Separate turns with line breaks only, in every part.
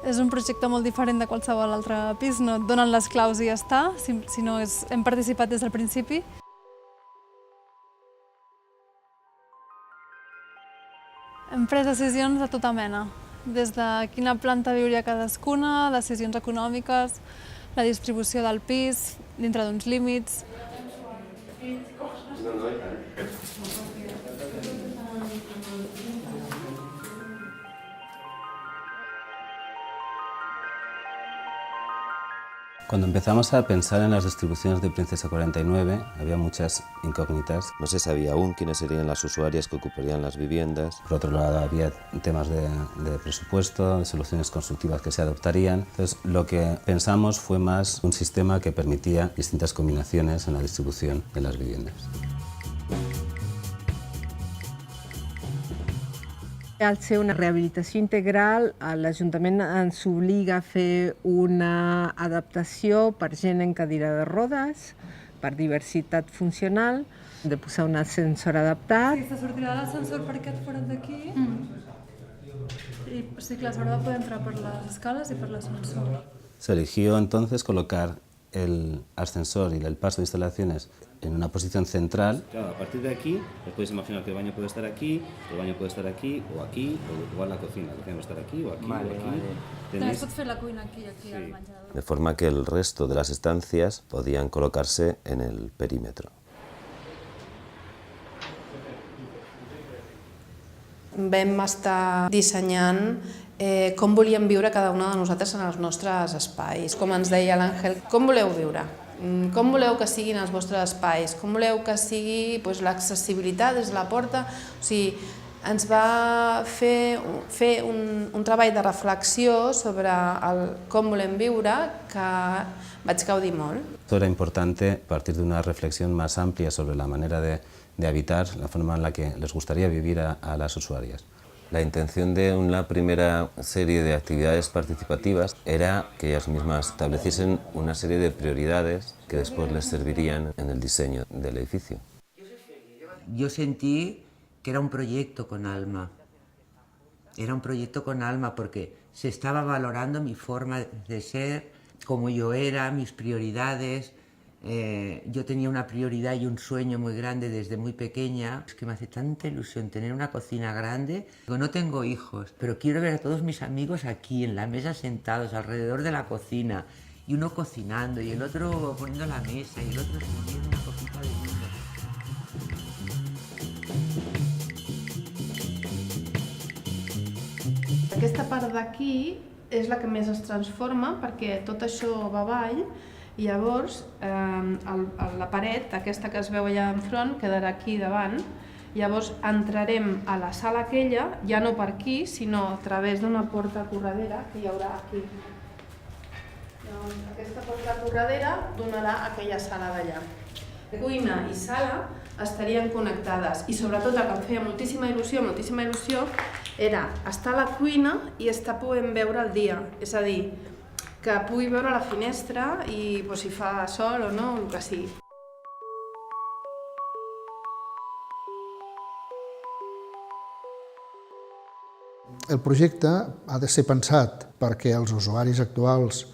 És un projecte molt diferent de qualsevol altre pis, no et donen les claus i ja està, sinó hem participat des del principi. Hem pres decisions de tota mena, des de quina planta viuria cadascuna, decisions econòmiques, la distribució del pis, dintre d'uns límits.
Cuando empezamos a pensar en las distribuciones de Princesa 49, había muchas incógnitas.
No se sabía aún quiénes serían las usuarias que ocuparían las viviendas.
Por otro lado, había temas de presupuesto, de soluciones constructivas que se adoptarían. Entonces, lo que pensamos fue más un sistema que permitía distintas combinaciones en la distribución de las viviendas.
Al ser una rehabilitació integral, l'Ajuntament ens obliga a fer una adaptació per gent en cadira de rodes, per diversitat funcional, de posar un ascensor adaptat.
Sí, se sortirà l'ascensor per aquest forat d'aquí. I sí, clar, s'haurà de poder entrar per les escales i per l'ascensor.
Se eligió entonces colocar el ascensor y el paso de instalaciones en una posición central.
Claro, a partir de aquí, os podéis imaginar que el baño puede estar aquí, el baño puede estar aquí, o igual la cocina puede estar aquí o aquí, o aquí.
També es pot fer la cuina aquí i aquí al menjador.
De forma que el resto de las estancias podían colocarse en el perímetro.
Vam estar dissenyant com volíem viure cada una de nosaltres en els nostres espais. Com ens deia l'Àngel, com voleu viure? Com voleu que siguin els vostres espais? Com voleu que sigui l'accessibilitat des de la porta? O sigui, ens va fer un treball de reflexió sobre com volem viure que vaig gaudir molt.
Esto era importante partir de una reflexión más amplia sobre la manera de habitar, la forma en la que les gustaría vivir a las usuarias.
La intención de una primera serie de actividades participativas era que ellas mismas estableciesen una serie de prioridades que después les servirían en el diseño del edificio.
Yo sentí que era un proyecto con alma. Era un proyecto con alma porque se estaba valorando mi forma de ser, como yo era, mis prioridades. Yo tenía una prioridad y un sueño muy grande desde muy pequeña. Es que me hace tanta ilusión tener una cocina grande. Digo, no tengo hijos, pero quiero ver a todos mis amigos aquí, en la mesa sentados, alrededor de la cocina. Y uno cocinando, y el otro poniendo la mesa, y el otro sirviendo una copita de vino.
Aquesta part d'aquí és la que més es transforma perquè tot això va avall i llavors la paret, aquesta que es veu allà enfront, quedarà aquí davant. Llavors entrarem a la sala aquella, ja no per aquí, sinó a través d'una porta corredera que hi haurà aquí. Llavors, aquesta porta corredera donarà a aquella sala d'allà. Cuina i sala estarien connectades i sobretot el que em feia moltíssima il·lusió era estar a la cuina i estar podent veure el dia, és a dir, que pugui veure la finestra i si fa sol o no, el que sigui.
El projecte ha de ser pensat perquè els usuaris actuals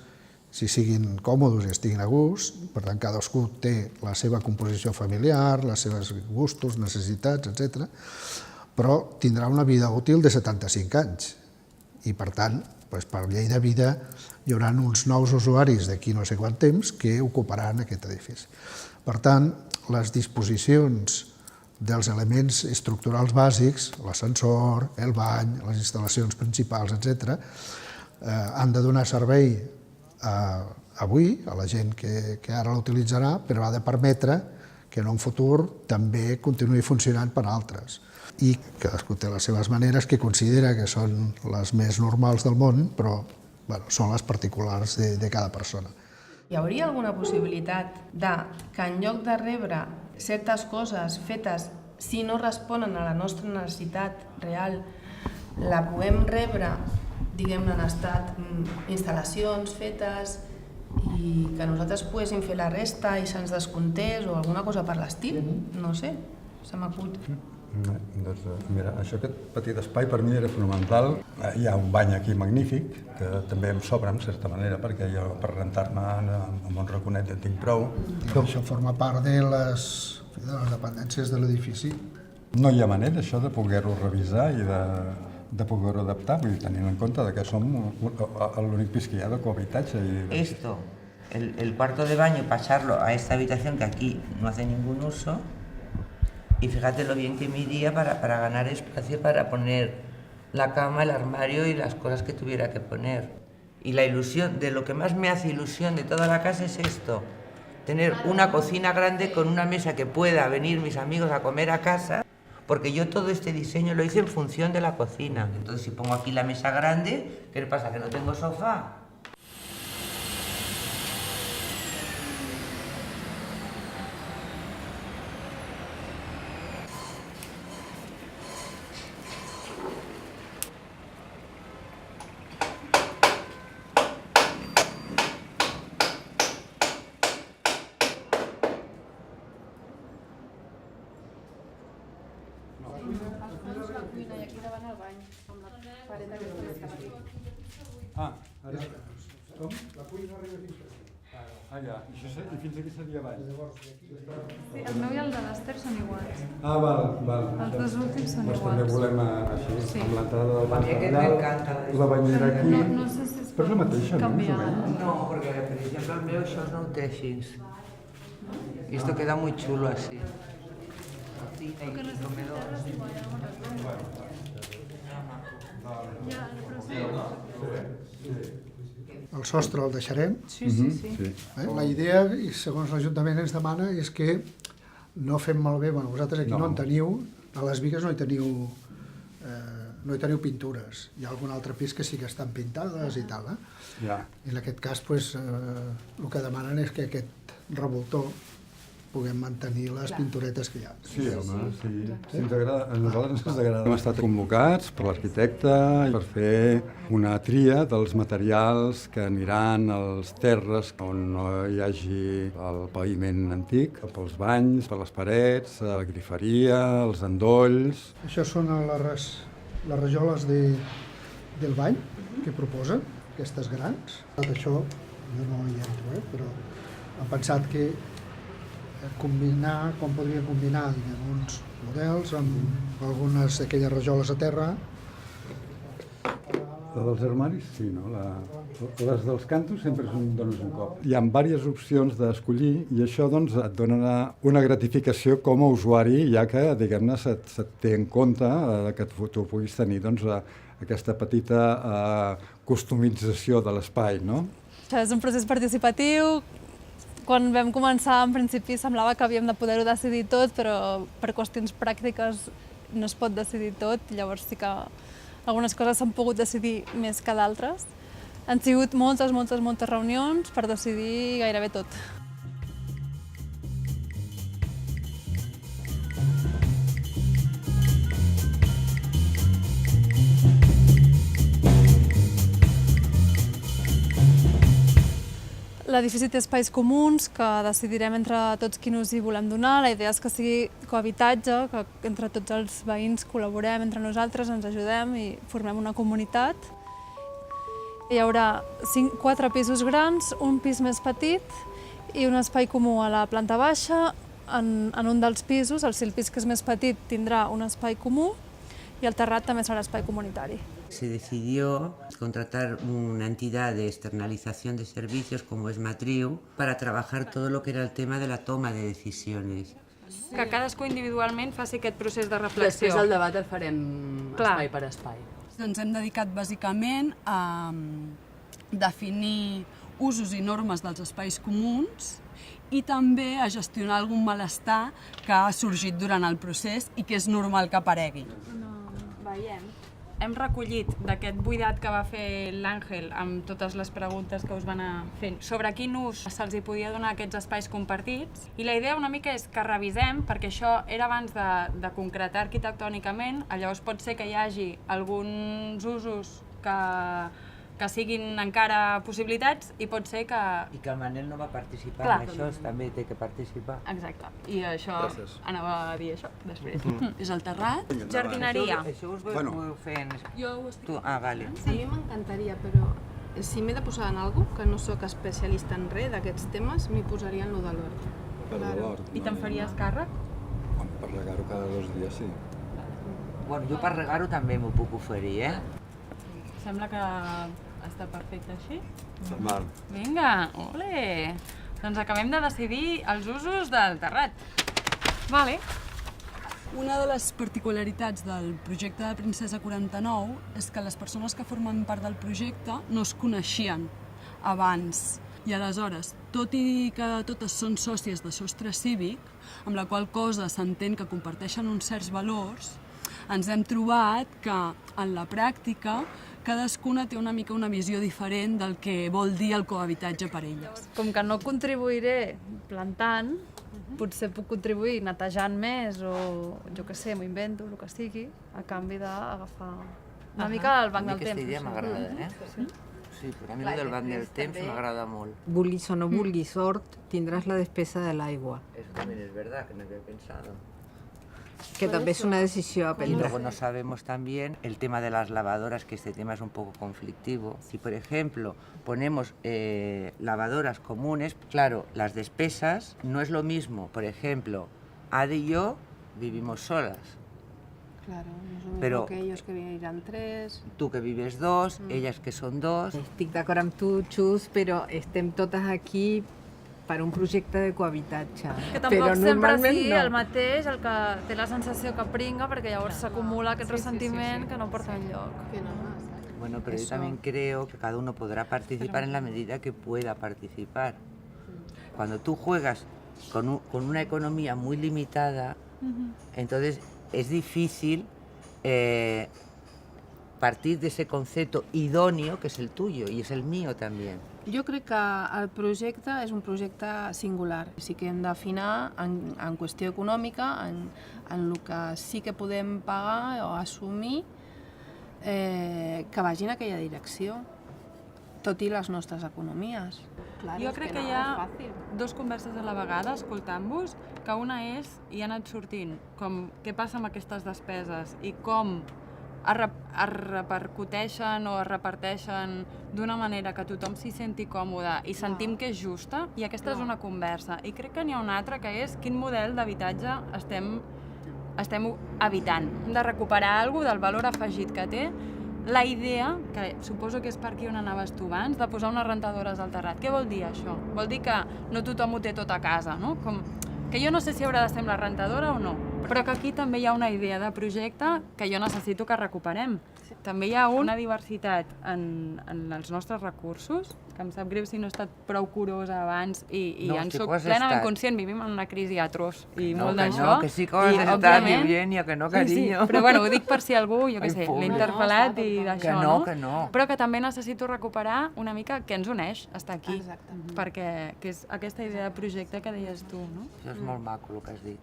siguin còmodes i estiguin a gust, per tant cadascú té la seva composició familiar, els seus gustos, necessitats, etc. Però tindrà una vida útil de 75 anys i per tant, per llei de vida, hi haurà uns nous usuaris d'aquí no sé quant temps que ocuparan aquest edifici. Per tant, les disposicions dels elements estructurals bàsics, l'ascensor, el bany, les instal·lacions principals, etc., han de donar servei avui a la gent que ara l'utilitzarà, però ha de permetre que en un futur també continuï funcionant per a altres. I cadascú té les seves maneres que considera que són les més normals del món, però són les particulars de cada persona.
Hi hauria alguna possibilitat que en lloc de rebre certes coses fetes, si no responen a la nostra necessitat real, la puguem rebre, diguem-ne, en estat instal·lacions fetes i que nosaltres poguéssim fer la resta i se'ns descomptés o alguna cosa per l'estil? No sé, se m'acut.
Doncs mira, això, aquest petit espai per mi era fonamental. Hi ha un bany aquí magnífic, que també em sobra en certa manera, perquè jo per rentar-me amb un raconet ja en tinc prou.
Això forma part de les dependències de l'edifici.
No hi ha manera, això, de poder-ho revisar i de poder-ho adaptar, vull dir, tenint en compte que som l'únic pis que hi ha de cohabitatge.
Esto, el cuarto de baño, pasarlo a esta habitación que aquí no hace ningún uso, y fíjate lo bien que me iría para ganar espacio para poner la cama, el armario y las cosas que tuviera que poner. Y la ilusión, de lo que más me hace ilusión de toda la casa es esto, tener una cocina grande con una mesa que pueda venir mis amigos a comer a casa, porque yo todo este diseño lo hice en función de la cocina. Entonces, si pongo aquí la mesa grande, ¿qué pasa? ¿Que no tengo sofá?
Ah, ara com? La cuina arriba fins aquí. Ah, ja. I fins aquí seria baix.
Sí, el meu i el de l'Ester són iguals.
Ah, val.
Els dos últims són
iguals.
iguals.
També volem així,
Sí.
amb l'entrada del bany
que
allà,
m'encanta.
la banyera aquí.
No sé si es
Però és la mateixa, no?
canviar.
No, porque por ejemplo el meu això no ho té així. Y esto queda muy chulo así.
El sostre el deixarem.
Sí.
La idea, i segons l'Ajuntament ens demana, és que no fem malbé, bueno, vosaltres aquí no en teniu, a les bigues no hi teniu pintures. Hi ha algun altre pis que sí que estan pintades i tal,
Ja.
I en aquest cas, el que demanen és que aquest revoltó puguem mantenir les pinturetes que hi ha.
Sí, home, sí. Ens agrada, a nosaltres ens agrada. Hem estat convocats per l'arquitecte per fer una tria dels materials que aniran als terres on no hi hagi el paviment antic, pels banys, per les parets, la griferia, els endolls.
Això són les rajoles del bany que proposen, aquestes grans. Tot això, jo no hi entro, però hem pensat que combinar, com podria combinar uns models amb algunes d'aquelles rajoles a terra.
La dels armaris, sí, no? Les dels cantos sempre dones un cop. Hi ha diverses opcions d'escollir i això doncs, et dona una gratificació com a usuari, ja que diguem-ne se't té en compte que tu puguis tenir doncs, aquesta petita customització de l'espai, no?
Això és un procés participatiu. Quan vam començar, en principi, semblava que havíem de poder-ho decidir tot, però per qüestions pràctiques no es pot decidir tot, llavors sí que algunes coses s'han pogut decidir més que d'altres. Han sigut moltes reunions per decidir gairebé tot. L'edifici té espais comuns que decidirem entre tots quin ús hi volem donar. La idea és que sigui cohabitatge, que entre tots els veïns col·laborem entre nosaltres, ens ajudem i formem una comunitat. Hi haurà 4 pisos grans, un pis més petit i un espai comú a la planta baixa. En un dels pisos, el pis que és més petit, tindrà un espai comú i el terrat també serà espai comunitari.
Se decidió contratar una entidad de externalización de servicios como es Matriu para trabajar todo lo que era el tema de la toma de decisiones.
Que cadascú individualment faci aquest procés de reflexió.
Després el debat el farem espai per espai.
Doncs hem dedicat bàsicament a definir usos i normes dels espais comuns i també a gestionar algun malestar que ha sorgit durant el procés i que és normal que aparegui.
Veiem. Hem recollit d'aquest buidat que va fer l'Àngel amb totes les preguntes que us van fent sobre quin ús se'ls hi podia donar a aquests espais compartits i la idea una mica és que revisem, perquè això era abans de concretar arquitectònicament, llavors pot ser que hi hagi alguns usos que que siguin encara possibilitats i pot ser que...
I que el Manel no va participar en això, també té que participar.
Exacte, i això, anava a dir això després.
És el terrat.
Jardineria.
Això us ho fent...
Jo ho estic...
Tu, vale.
Sí, a mi m'encantaria, però si m'he de posar en alguna cosa, que no sóc especialista en res d'aquests temes, m'hi posaria en lo de l'hort.
Per l'hort.
I te'n faries càrrec?
Per regar-ho cada 2 dies, sí.
Bueno, jo per regar-ho també m'ho puc oferir,
Sembla que està perfecte així.
Val.
Vinga, ole! Doncs acabem de decidir els usos del terrat. Vale.
Una de les particularitats del projecte de Princesa 49 és que les persones que formen part del projecte no es coneixien abans. I aleshores, tot i que totes són sòcies de Sostre Cívic, amb la qual cosa s'entén que comparteixen uns certs valors, ens hem trobat que, en la pràctica, cadascuna té una mica una visió diferent del que vol dir el cohabitatge per elles.
Com que no contribuiré plantant, potser puc contribuir netejant més o, jo què sé, m'ho invento, el que sigui, a canvi d'agafar una mica el banc del temps.
Aquesta idea m'agrada, Sí, però a mi el del banc del temps m'agrada molt.
Vulguis o no vulguis hort, tindràs la despesa de l'aigua,
Eso también es verdad, que no había pensado.
que també és una decisió a
Y
prendre.
luego no sabemos también el tema de las lavadoras, que este tema es un poco conflictivo. Si, por ejemplo, ponemos lavadoras comunes, claro, las despesas no es lo mismo. Por ejemplo, Adi y yo vivimos solas.
Claro, no és el
Però-
mismo que ellos que viviran 3.
Tú que vives 2, ellas que son 2.
Estic d'acord amb tu, Xus, però estem totes aquí per un projecte de cohabitatge.
Que tampoc
però
sempre
normalment
sigui
no.
el mateix, el que té la sensació que pringa, perquè llavors s'acumula aquest ressentiment que no porta enlloc.
Que no,
Bueno, pero yo también creo que cada uno podrá participar en la medida que pueda participar. Cuando tú juegas con una economía muy limitada, entonces es difícil partir de ese concepto idóneo que es el tuyo y es el mío también.
Jo crec que el projecte és un projecte singular. Sí que hem d'afinar en qüestió econòmica, en el que sí que podem pagar o assumir que vagi en aquella direcció, tot i les nostres economies. Clar,
Jo crec que hi ha dos converses a la vegada, escoltant-vos, que una és, i ha anat sortint, com què passa amb aquestes despeses i com es repercuteixen o es reparteixen d'una manera que tothom s'hi senti còmode i sentim que és justa, i aquesta és una conversa. I crec que n'hi ha una altra que és quin model d'habitatge estem evitant. Hem de recuperar alguna cosa del valor afegit que té la idea, que suposo que és per aquí on anaves tu abans, de posar unes rentadores al terrat. Què vol dir això? Vol dir que no tothom ho té tot a casa, no? Que jo no sé si haurà de ser amb la rentadora o no, però que aquí també hi ha una idea de projecte que jo necessito que recuperem. També hi ha una diversitat en els nostres recursos, que em sap greu si no he estat prou curosa abans i en soc plenament conscient, vivim en una crisi atroç i molt d'això.
No, que sí que ho has estat, Eugènia, que no, carinyo.
Sí, però bueno, ho dic per si algú, jo què sé, l'he interpel·lat i d'això, no?
Que no.
Però que també necessito recuperar una mica què ens uneix estar aquí, perquè és aquesta idea de projecte que deies tu, no?
Això és molt maco el que has dit.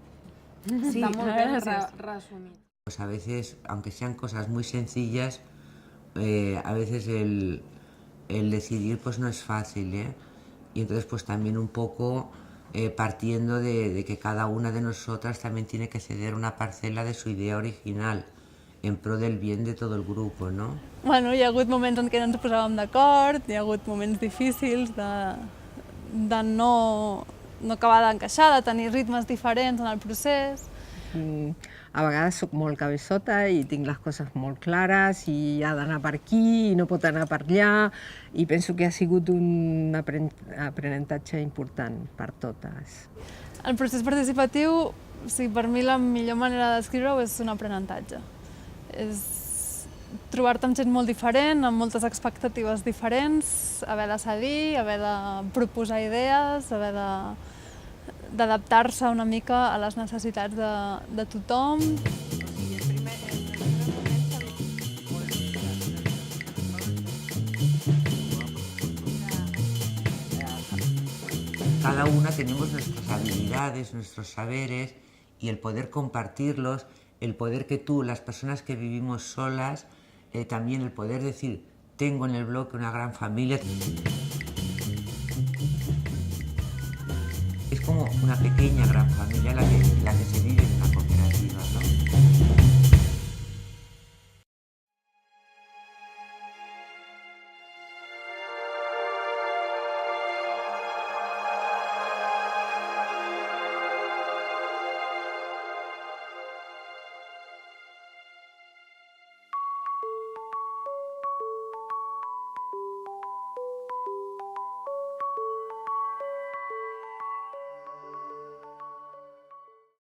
Sí, està molt ben resumit.
Pues a veces, aunque sean cosas muy sencillas, a veces el decidir pues no es fácil, ¿eh? Y entonces pues también un poco partiendo de que cada una de nosotras también tiene que ceder una parcela de su idea original en pro del bien de todo el grupo, ¿no?
Bueno, hi ha hagut moments en què no ens posàvem d'acord, hi ha hagut moments difícils de no acabar d'encaixar, de tenir ritmes diferents en el procés.
A vegades sóc molt cabeçota i tinc les coses molt clares i ha d'anar per aquí i no pot anar per allà, i penso que ha sigut un aprenentatge important per totes.
El procés participatiu, per mi la millor manera de descriure-ho és un aprenentatge. És trobar-te amb gent molt diferent, amb moltes expectatives diferents, haver de cedir, haver de proposar idees, haver d'adaptar-se una mica a les necessitats de tothom.
Cada una tenemos nuestras habilidades, nuestros saberes, y el poder compartirlos, el poder que tú, las personas que vivimos solas, también el poder decir, tengo en el bloque una gran familia. Es como una pequeña gran familia la que se vive.